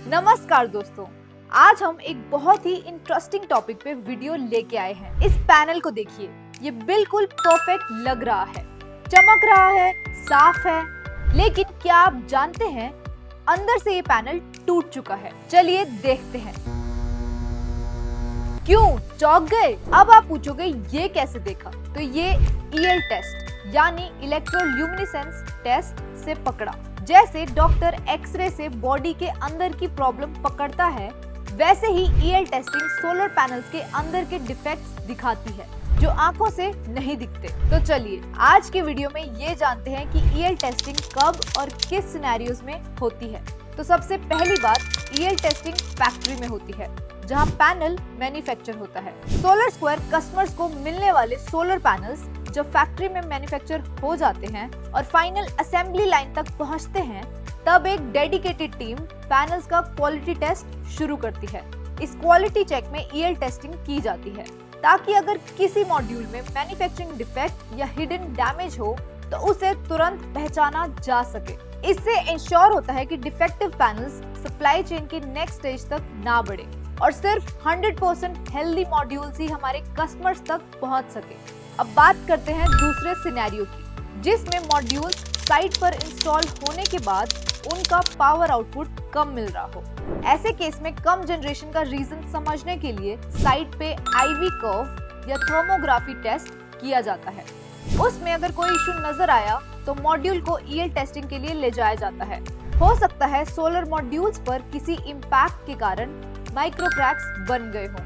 नमस्कार दोस्तों, आज हम एक बहुत ही इंटरेस्टिंग टॉपिक पे वीडियो लेके आए हैं। इस पैनल को देखिए, ये बिल्कुल परफेक्ट लग रहा है, चमक रहा है, साफ है, लेकिन क्या आप जानते हैं अंदर से ये पैनल टूट चुका है। चलिए देखते हैं। क्यों चौंक गए? अब आप पूछोगे ये कैसे देखा? तो ये ईएल टेस्ट यानी इलेक्ट्रोल्यूमिनेसेंस टेस्ट से पकड़ा। जैसे डॉक्टर एक्सरे से बॉडी के अंदर की प्रॉब्लम पकड़ता है, वैसे ही ईएल टेस्टिंग सोलर पैनल्स के अंदर के डिफेक्ट्स दिखाती है जो आंखों से नहीं दिखते। तो चलिए आज के वीडियो में ये जानते हैं कि ईएल टेस्टिंग कब और किस सिनेरियोज में होती है। तो सबसे पहली बात, ईएल टेस्टिंग फैक्ट्री में होती है जहां पैनल मैन्युफैक्चर होता है। सोलर स्क्वायर कस्टमर्स को मिलने वाले सोलर पैनल्स जब फैक्ट्री में मैन्युफैक्चर हो जाते हैं और फाइनल असेंबली लाइन तक पहुंचते हैं, तब एक डेडिकेटेड टीम पैनल्स का क्वालिटी टेस्ट शुरू करती है। इस क्वालिटी चेक में ईएल टेस्टिंग की जाती है ताकि अगर किसी मॉड्यूल में मैन्युफैक्चरिंग डिफेक्ट या हिडन डैमेज हो तो उसे तुरंत पहचाना जा सके। इससे इंश्योर होता है कि डिफेक्टिव पैनल्स सप्लाई चेन के नेक्स्ट स्टेज तक ना बढ़े और सिर्फ 100% हेल्दी मॉड्यूल्स ही हमारे कस्टमर्स तक पहुंच सके। अब बात करते हैं दूसरे सिनेरियो की, जिसमें मॉड्यूल्स साइट पर इंस्टॉल होने के बाद उनका पावर आउटपुट कम मिल रहा हो। ऐसे केस में कम जनरेशन का रीजन समझने के लिए साइट पे आईवी कर्व या थर्मोग्राफी टेस्ट किया जाता है। उसमें अगर कोई इशू नजर आया तो मॉड्यूल को ईएल टेस्टिंग के लिए ले जाया जाता है। हो सकता है सोलर मॉड्यूल्स पर किसी इम्पैक्ट के कारण माइक्रो क्रैक्स बन गए हों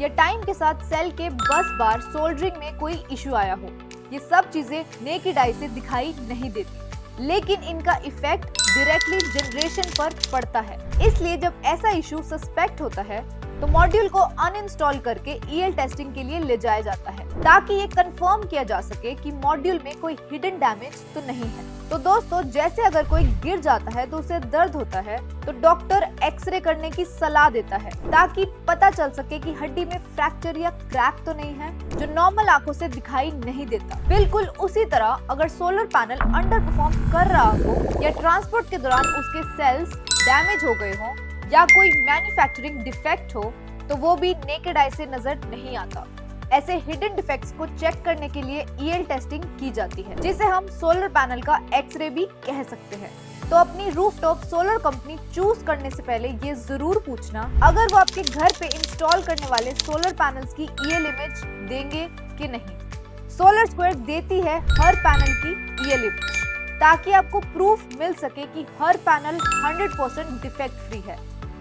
या टाइम के साथ सेल के बस बार सोल्डरिंग में कोई इशू आया हो। ये सब चीजें नेकेड आई से दिखाई नहीं देती, लेकिन इनका इफेक्ट डायरेक्टली जनरेशन पर पड़ता है। इसलिए जब ऐसा इशू सस्पेक्ट होता है तो मॉड्यूल को अनइंस्टॉल करके ईएल टेस्टिंग के लिए ले जाया जाता है ताकि ये कंफर्म किया जा सके कि मॉड्यूल में कोई हिडन डैमेज तो नहीं है। तो दोस्तों, जैसे अगर कोई गिर जाता है तो उसे दर्द होता है तो डॉक्टर एक्सरे करने की सलाह देता है ताकि पता चल सके कि हड्डी में फ्रैक्चर या क्रैक तो नहीं है जो नॉर्मल आंखों से दिखाई नहीं देता। बिल्कुल उसी तरह अगर सोलर पैनल अंडर परफॉर्म कर रहा हो या ट्रांसपोर्ट के दौरान उसके सेल्स डैमेज हो गए हों या कोई मैन्युफैक्चरिंग डिफेक्ट हो तो वो भी नेकेड आई से नजर नहीं आता। ऐसे हिडन डिफेक्ट्स को चेक करने के लिए ईएल टेस्टिंग की जाती है, जिसे हम सोलर पैनल का एक्सरे भी कह सकते हैं। तो अपनी रूफटॉप सोलर कंपनी चूज करने से पहले ये जरूर पूछना अगर वो आपके घर पे इंस्टॉल करने वाले सोलर पैनल्स की ईएल इमेज देंगे कि नहीं। सोलर स्क्वायर देती है हर पैनल की ईएल इमेज ताकि आपको प्रूफ मिल सके कि हर पैनल 100% डिफेक्ट फ्री है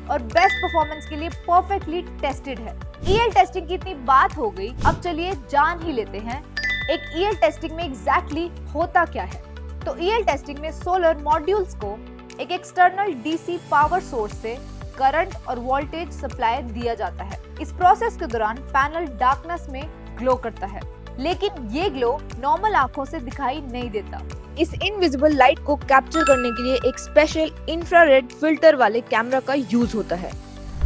और बेस्ट परफॉर्मेंस के लिए परफेक्टली टेस्टेड है। ईएल टेस्टिंग की इतनी बात हो गई, अब चलिए जान ही लेते हैं एक ईएल टेस्टिंग में एग्जैक्टली होता क्या है। तो ईएल टेस्टिंग में सोलर मॉड्यूल्स को एक एक्सटर्नल डीसी पावर सोर्स से करंट और वोल्टेज सप्लाई दिया जाता है। इस प्रोसेस के दौरान पैनल डार्कनेस में ग्लो करता है, लेकिन ये ग्लो नॉर्मल आंखों से दिखाई नहीं देता। इस इनविजिबल लाइट को कैप्चर करने के लिए एक स्पेशल इंफ्रारेड फिल्टर वाले कैमरा का यूज होता है।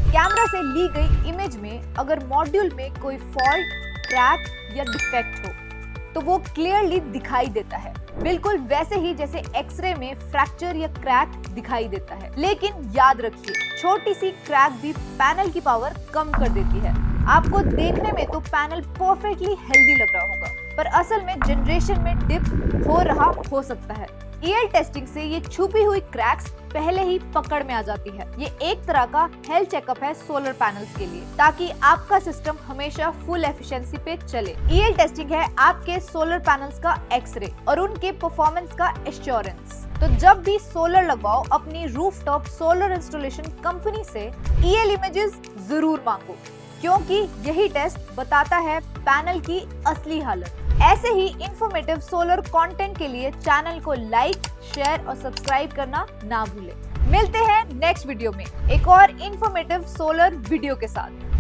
कैमरा से ली गई इमेज में अगर मॉड्यूल में कोई फॉल्ट, क्रैक या डिफेक्ट हो तो वो क्लियरली दिखाई देता है, बिल्कुल वैसे ही जैसे एक्सरे में फ्रैक्चर या क्रैक दिखाई देता है। लेकिन याद रखिए, छोटी सी क्रैक भी पैनल की पावर कम कर देती है। आपको देखने में तो पैनल परफेक्टली हेल्दी लग रहा होगा, पर असल में जनरेशन में डिप हो रहा हो सकता है। ईएल टेस्टिंग से ये छुपी हुई क्रैक्स पहले ही पकड़ में आ जाती है। ये एक तरह का हेल्थ चेकअप है सोलर पैनल्स के लिए, ताकि आपका सिस्टम हमेशा फुल एफिशिएंसी पे चले। ईएल टेस्टिंग है आपके सोलर पैनल्स का एक्सरे और उनके परफॉर्मेंस का एश्योरेंस। तो जब भी सोलर लगवाओ, अपनी रूफटॉप सोलर इंस्टॉलेशन कंपनी से ईएल इमेजेस जरूर मांगो, क्योंकि यही टेस्ट बताता है पैनल की असली हालत। ऐसे ही इंफॉर्मेटिव सोलर कंटेंट के लिए चैनल को लाइक, शेयर और सब्सक्राइब करना ना भूलें। मिलते हैं नेक्स्ट वीडियो में एक और इंफॉर्मेटिव सोलर वीडियो के साथ।